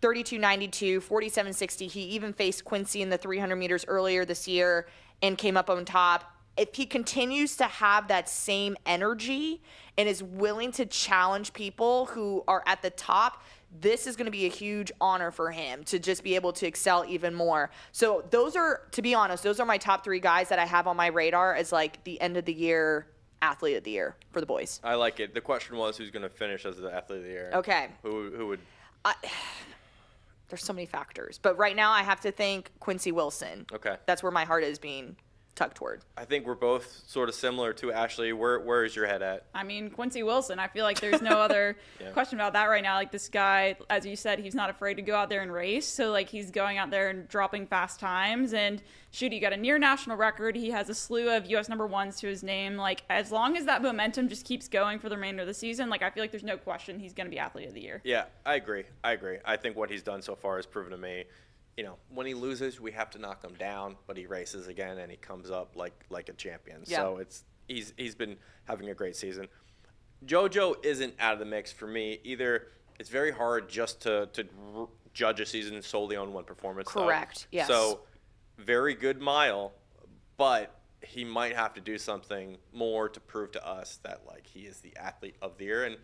32:92, 47:60. He even faced Quincy in the 300 meters earlier this year and came up on top. If he continues to have that same energy and is willing to challenge people who are at the top, this is going to be a huge honor for him to just be able to excel even more. So those are, to be honest, those are my top 3 guys that I have on my radar as like the end of the year athlete of the year for the boys. I like it. The question was who's going to finish as the athlete of the year. Okay. Who would? There's so many factors, but right now I have to think Quincy Wilson. Okay. That's where my heart is being tucked toward. I think we're both sort of similar to Ashley. Where is your head at? I mean, Quincy Wilson, I feel like there's no other question about that right now. Like, this guy, as you said, he's not afraid to go out there and race. So, like, he's going out there and dropping fast times. And, shoot, he got a near national record. He has a slew of U.S. number 1s to his name. Like, as long as that momentum just keeps going for the remainder of the season, like, I feel like there's no question he's going to be athlete of the year. Yeah, I agree. I think what he's done so far has proven to me, you know, when he loses, we have to knock him down, but he races again and he comes up like a champion. Yeah. So he's been having a great season. JoJo isn't out of the mix for me either. It's very hard just to judge a season solely on one performance. Correct. Yes. So very good mile, but he might have to do something more to prove to us that like he is the athlete of the year. And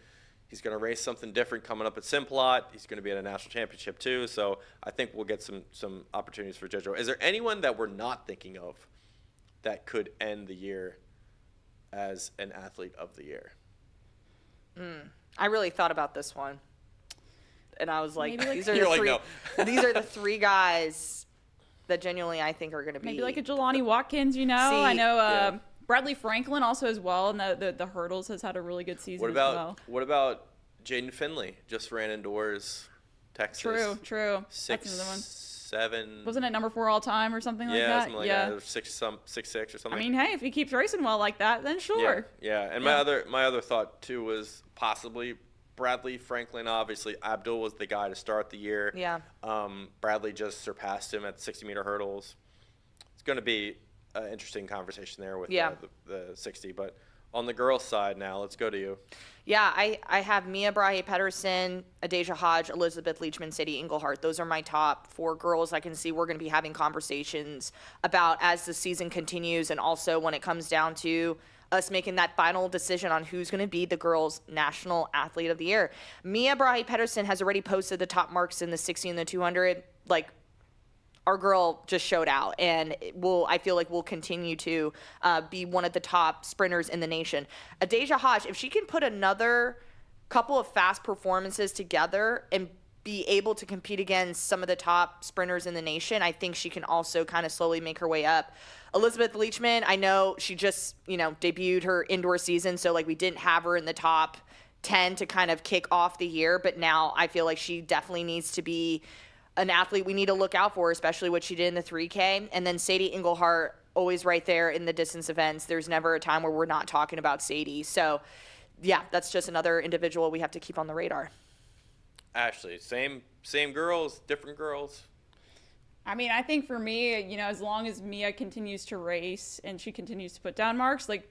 he's going to race something different coming up at Simplot. He's going to be at a national championship too. So I think we'll get some opportunities for JoJo. Is there anyone that we're not thinking of that could end the year as an athlete of the year? I really thought about this one, and I was like, Maybe, like, these are You're the like, three. no. These are the 3 guys that genuinely I think are going to be Maybe like a Jelani Watkins, you know? See, I know yeah. Bradley Franklin also as well, and the hurdles has had a really good season as well. What about Jaden Finley? Just ran indoors, Texas. True. Six, That's another one. 7. Wasn't it number 4 all time or something like that? Something like that. Or 6'6" or something. I mean, hey, if he keeps racing well like that, then sure. Yeah. And Yeah. my other thought too was possibly Bradley Franklin. Obviously, Abdul was the guy to start the year. Yeah. Bradley just surpassed him at 60-meter hurdles. It's going to be an interesting conversation there with the 60. But on the girls' side now, let's go to you. Yeah, I have Mia Brahe-Pedersen, Adeja Hodge, Elizabeth Leachman, Sadie Englehart. Those are my top 4 girls I can see we're going to be having conversations about as the season continues, and also when it comes down to us making that final decision on who's going to be the girls' national athlete of the year. Mia Brahe-Pedersen has already posted the top marks in the 60 and the 200. Like, our girl just showed out, and I feel like we'll continue to be one of the top sprinters in the nation. Adeja Hodge, if she can put another couple of fast performances together and be able to compete against some of the top sprinters in the nation, I think she can also kind of slowly make her way up. Elizabeth Leachman, I know she just, debuted her indoor season, so like we didn't have her in the top 10 to kind of kick off the year, but now I feel like she definitely needs to be an athlete we need to look out for, especially what she did in the 3K. And then Sadie Englehart, always right there in the distance events. There's never a time where we're not talking about Sadie. So, yeah, that's just another individual we have to keep on the radar. Ashley, same girls, different girls? I mean, I think for me, as long as Mia continues to race and she continues to put down marks, like,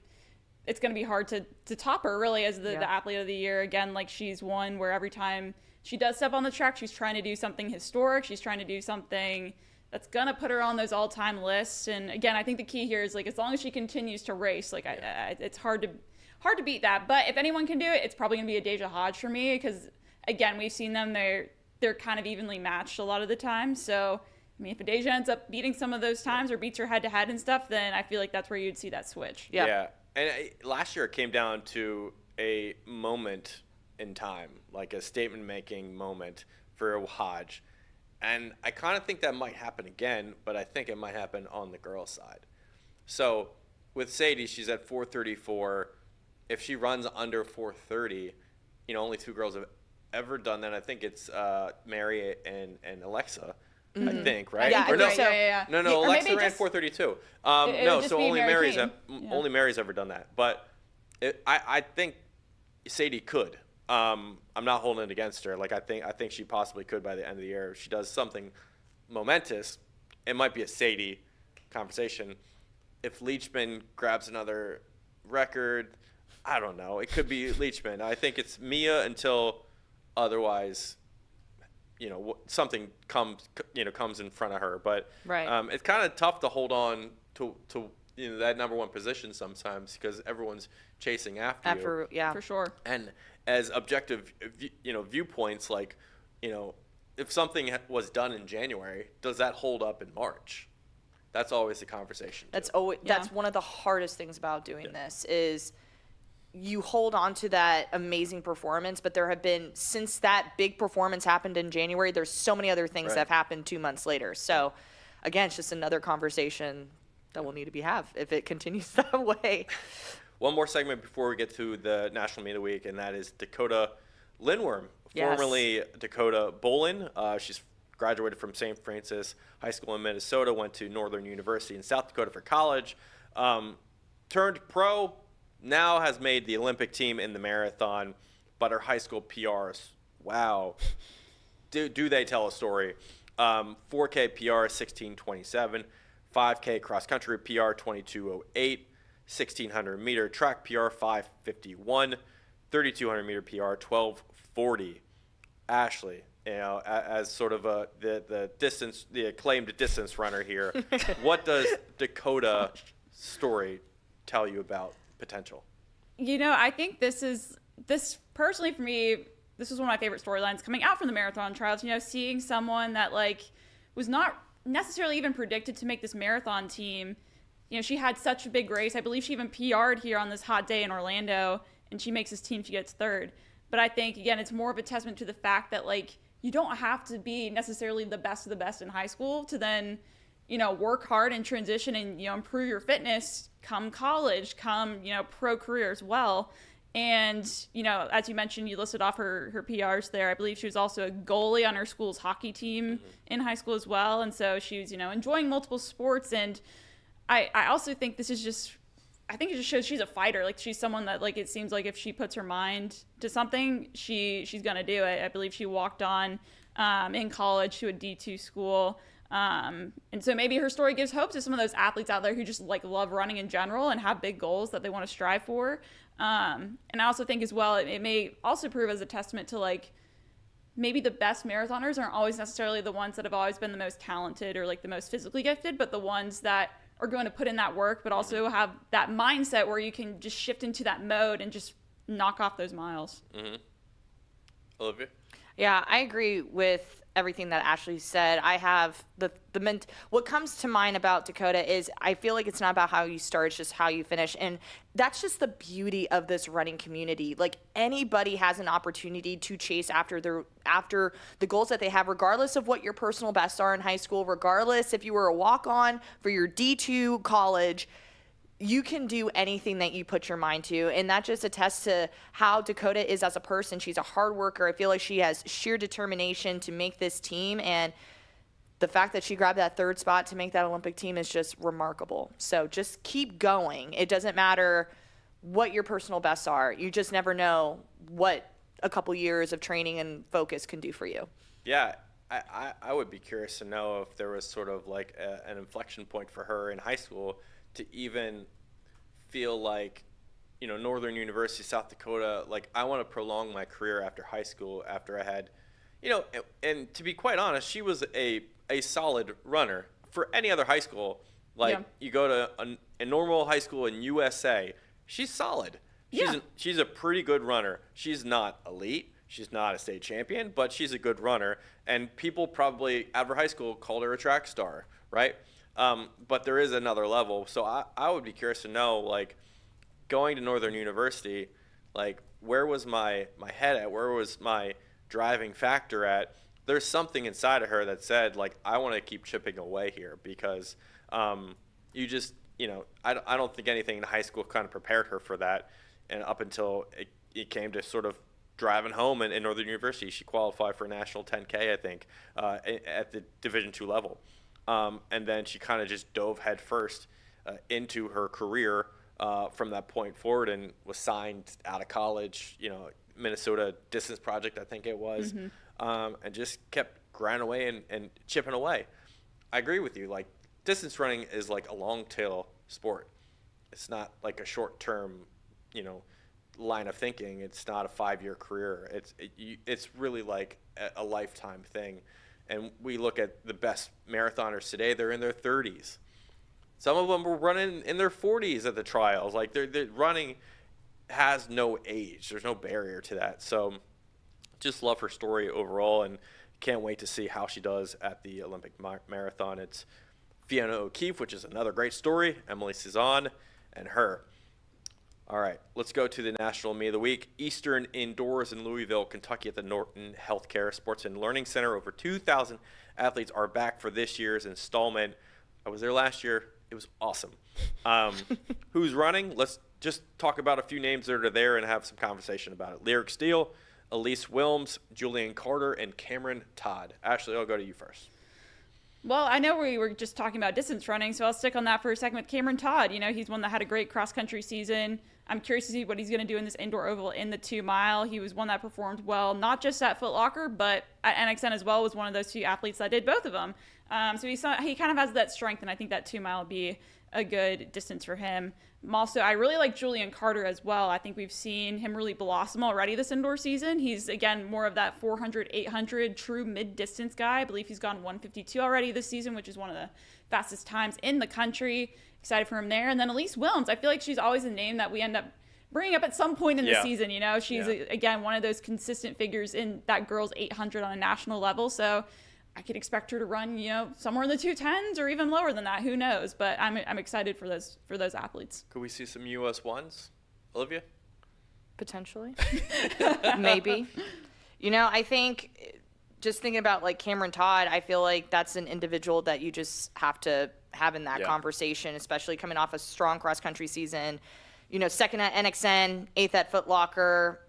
it's going to be hard to top her, really, as the athlete of the year. Again, like, she's one where every time she does step on the track, she's trying to do something historic. She's trying to do something that's going to put her on those all-time lists. And, again, I think the key here is, like, as long as she continues to race, like, it's hard to beat that. But if anyone can do it, it's probably going to be Adeja Hodge for me because, again, we've seen them. They're kind of evenly matched a lot of the time. So I mean, if Adasia ends up beating some of those times or beats her head-to-head and stuff, then I feel like that's where you'd see that switch. Yeah. And last year it came down to a moment in time, like a statement-making moment for Hodge. And I kind of think that might happen again, but I think it might happen on the girls' side. So with Sadie, she's at 434. If she runs under 430, only 2 girls have ever done that. I think it's Mary and Alexa. I think, right? Yeah, I think so. Yeah. No, Or Alexa maybe ran just- 432. It No, would just so be only Mary Mary's Kane. only Mary's ever done that. But I think Sadie could. I'm not holding it against her. Like I think she possibly could by the end of the year. If she does something momentous, it might be a Sadie conversation. If Leachman grabs another record, I don't know. It could be Leachman. I think it's Mia until otherwise, something comes in front of her. But Right. It's kind of tough to hold on to that number one position sometimes because everyone's chasing after you. Yeah. For sure. And as objective, viewpoints, like, if something was done in January, does that hold up in March? That's always the conversation. That's too. always that's one of the hardest things about doing this is you hold on to that amazing performance, but there have been, since that big performance happened in January, there's so many other things that have happened 2 months later. So again, it's just another conversation that will need to be have if it continues that way. One more segment before we get to the National Media Week, and that is Dakota Lindworm, Yes. formerly Dakota Bolin. She's graduated from St. Francis High School in Minnesota, went to Northern University in South Dakota for college, turned pro, now has made the Olympic team in the marathon, but her high school PRs, wow, do they tell a story? 4K PR 16:27, 5K cross country PR 22:08, 1600 meter track PR 5:51, 3200 meter PR 12:40. Ashley, as sort of the acclaimed distance runner here, what does Dakota's story tell you about potential? I think this personally for me, this was one of my favorite storylines coming out from the marathon trials. Seeing someone that was not necessarily even predicted to make this marathon team. She had such a big race. I believe she even PR'd here on this hot day in Orlando, and she makes this team. She gets third. But I think, again, it's more of a testament to the fact that, you don't have to be necessarily the best of the best in high school to then, work hard and transition and, improve your fitness come college, come, pro career as well. And, as you mentioned, you listed off her PRs there. I believe she was also a goalie on her school's hockey team in high school as well. And so she was, enjoying multiple sports. And I also think this is just, I think it just shows she's a fighter. She's someone that, it seems like if she puts her mind to something, she's going to do it. I believe she walked on in college to a D2 school. And so maybe her story gives hope to some of those athletes out there who just love running in general and have big goals that they want to strive for. And I also think as well, it may also prove as a testament to maybe the best marathoners aren't always necessarily the ones that have always been the most talented or the most physically gifted, but the ones that are going to put in that work, but also have that mindset where you can just shift into that mode and just knock off those miles. Mm-hmm. Olivia? Yeah, I agree with everything that Ashley said. I have what comes to mind about Dakota is I feel like it's not about how you start, it's just how you finish. And that's just the beauty of this running community. Anybody has an opportunity to chase after the goals that they have, regardless of what your personal bests are in high school, regardless if you were a walk-on for your D2 college. You can do anything that you put your mind to, and that just attests to how Dakota is as a person. She's a hard worker. I feel like she has sheer determination to make this team, and the fact that she grabbed that third spot to make that Olympic team is just remarkable. So just keep going. It doesn't matter what your personal bests are. You just never know what a couple years of training and focus can do for you. Yeah, I would be curious to know if there was sort of an inflection point for her in high school to even feel Northern University, South Dakota, I want to prolong my career after high school, after I had, and to be quite honest, she was a solid runner. For any other high school, you go to a normal high school in USA, she's solid. She's a pretty good runner. She's not elite. She's not a state champion, but she's a good runner. And people probably out of her high school called her a track star, right? But there is another level. So I would be curious to know, like, going to Northern University, like, where was my head at? Where was my driving factor at? There's something inside of her that said, like, I want to keep chipping away here because you just, I don't think anything in high school kind of prepared her for that. And up until it came to sort of driving home in Northern University, she qualified for a national 10K, I think, at the Division II level. And then she kind of just dove headfirst into her career from that point forward and was signed out of college, Minnesota Distance Project, I think it was, and just kept grinding away and chipping away. I agree with you. Like, distance running is like a long tail sport. It's not like a short term, line of thinking. It's not a 5-year career. It's really like a lifetime thing. And we look at the best marathoners today, they're in their 30s. Some of them were running in their 40s at the trials. Like, they're running has no age. There's no barrier to that. So just love her story overall and can't wait to see how she does at the Olympic marathon. It's Fiona O'Keefe, which is another great story, Emily Cezanne, and her. All right, let's go to the National Meet of the Week. Eastern Indoors in Louisville, Kentucky at the Norton Healthcare Sports and Learning Center. Over 2,000 athletes are back for this year's installment. I was there last year. It was awesome. Who's running? Let's just talk about a few names that are there and have some conversation about it. Lyric Steele, Elise Wilms, Julian Carter, and Cameron Todd. Ashley, I'll go to you first. Well, I know we were just talking about distance running, so I'll stick on that for a second with Cameron Todd. He's one that had a great cross-country season. I'm curious to see what he's going to do in this indoor oval in the 2-mile. He was one that performed well, not just at Foot Locker, but at NXN as well, was one of those 2 athletes that did both of them. So he kind of has that strength, and I think that 2-mile will be a good distance for him. I really like Julian Carter as well. I think we've seen him really blossom already this indoor season. He's, again, more of that 400, 800 true mid-distance guy. I believe he's gone 152 already this season, which is one of the fastest times in the country. Excited for him there. And then Elise Wilms, I feel like she's always a name that we end up bringing up at some point in the season. She's, again, one of those consistent figures in that girls 800 on a national level. So I could expect her to run, somewhere in the 210s or even lower than that. Who knows? But I'm excited for those athletes. Could we see some US ones, Olivia? Potentially. Maybe. I think just thinking about like Cameron Todd, I feel like that's an individual that you just have to have in that conversation, especially coming off a strong cross-country season. Second at NXN, 8th at Foot Locker.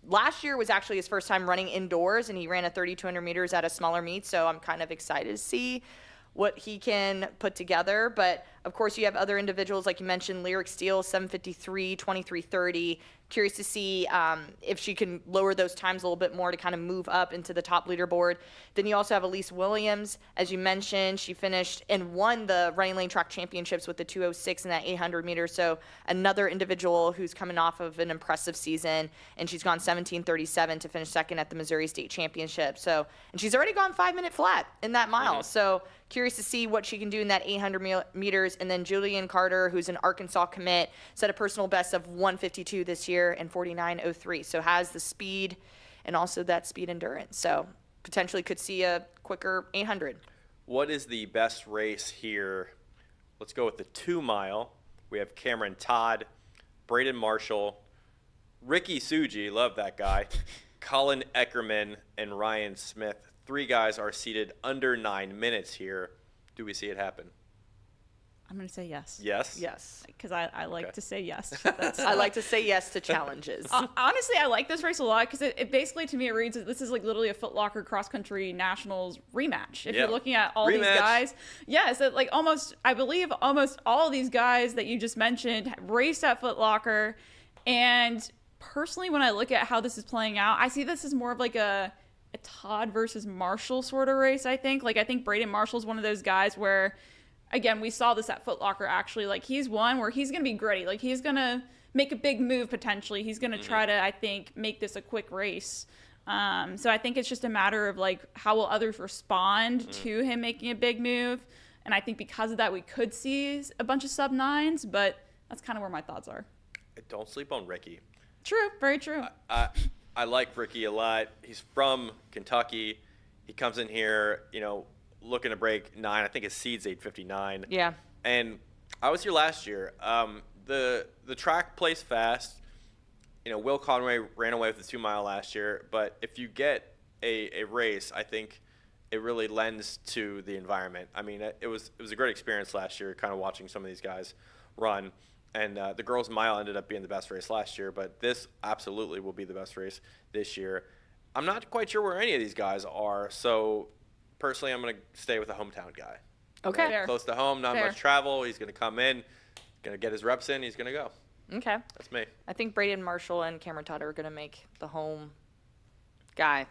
Last year was actually his first time running indoors, and he ran a 3,200 meters at a smaller meet, so I'm kind of excited to see what he can put together. But, of course, you have other individuals, like you mentioned, Lyric Steele, 7:53, 23:30. Curious to see if she can lower those times a little bit more to kind of move up into the top leaderboard. Then you also have Elise Williams, as you mentioned. She finished and won the Running Lane Track Championships with the 2:06 in that 800 meters. So another individual who's coming off of an impressive season, and she's gone 17:37 to finish second at the Missouri State Championship. So, and she's already gone 5-minute flat in that mile. So curious to see what she can do in that 800 meters. And then Julian Carter, who's an Arkansas commit, set a personal best of 1:52 this year and 49:03. So has the speed and also that speed endurance. So potentially could see a quicker 800. What is the best race here? Let's go with the 2-mile. We have Cameron Todd, Braden Marshall, Ricky Suji, love that guy, Colin Eckerman, and Ryan Smith. 3 guys are seated under 9 minutes here. Do we see it happen? I'm going to say yes. Yes? Yes. Because I like to say yes. I like to say yes to challenges. Honestly, I like this race a lot because it basically, to me, it reads that this is like literally a Foot Locker Cross Country Nationals rematch. If you're looking at all these guys. Yeah, so like I believe almost all of these guys that you just mentioned raced at Foot Locker. And personally, when I look at how this is playing out, I see this as more of like a Todd versus Marshall sort of race, I think. Like, I think Braden Marshall's one of those guys where, again, we saw this at Foot Locker, actually. Like, he's one where he's going to be gritty. Like, he's going to make a big move, potentially. He's going to try to, I think, make this a quick race. So I think it's just a matter of, like, how will others respond to him making a big move. And I think because of that, we could see a bunch of sub-9s, but that's kind of where my thoughts are. Don't sleep on Ricky. True. Very true. I like Ricky a lot. He's from Kentucky. He comes in here, looking to break 9. I think his seed's 8:59. Yeah. And I was here last year. The track plays fast. Will Conway ran away with the 2 mile last year. But if you get a race, I think it really lends to the environment. I mean, it was a great experience last year, kind of watching some of these guys run. And the girls' mile ended up being the best race last year, but this absolutely will be the best race this year. I'm not quite sure where any of these guys are, so personally I'm going to stay with a hometown guy. Okay. Fair. Close to home, not Fair. much travel. He's going to come in, going to get his reps in, he's going to go. Okay. That's me. I think Braden Marshall and Cameron Todd are going to make the home guy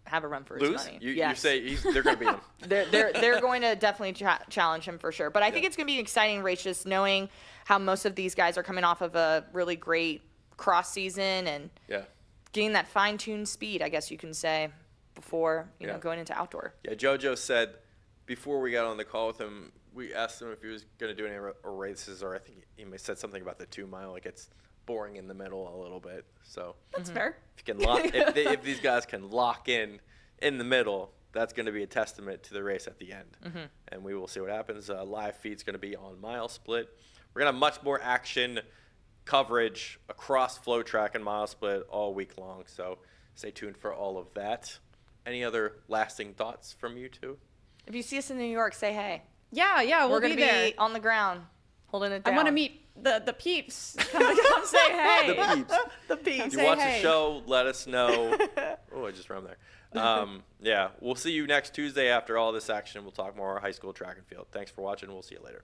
have a run for his Lose? money. You Yes. say they're going to beat him. They're going to definitely challenge him for sure. But I think it's going to be an exciting race, just knowing how most of these guys are coming off of a really great cross season and Yeah. getting that fine-tuned speed, I guess you can say, before Yeah. going into outdoor. Yeah, JoJo said before we got on the call with him, we asked him if he was going to do any races, or I think he may said something about the 2 mile. Like, it's boring in the middle a little bit. So That's fair. if you can if these guys can lock in the middle, that's going to be a testament to the race at the end. And we will see what happens. Live feed's going to be on MileSplit. We're going to have much more action coverage across Flow Track and MileSplit all week long. So stay tuned for all of that. Any other lasting thoughts from you two? If you see us in New York, say hey. Yeah, we'll We're going be to there. be on the ground, holding it I down. want to meet the peeps. Come say hey. The peeps. the peeps. If you Say watch hey. the show, let us know. Oh, I just rhymed there. Yeah, we'll see you next Tuesday after all this action. We'll talk more high school track and field. Thanks for watching. We'll see you later.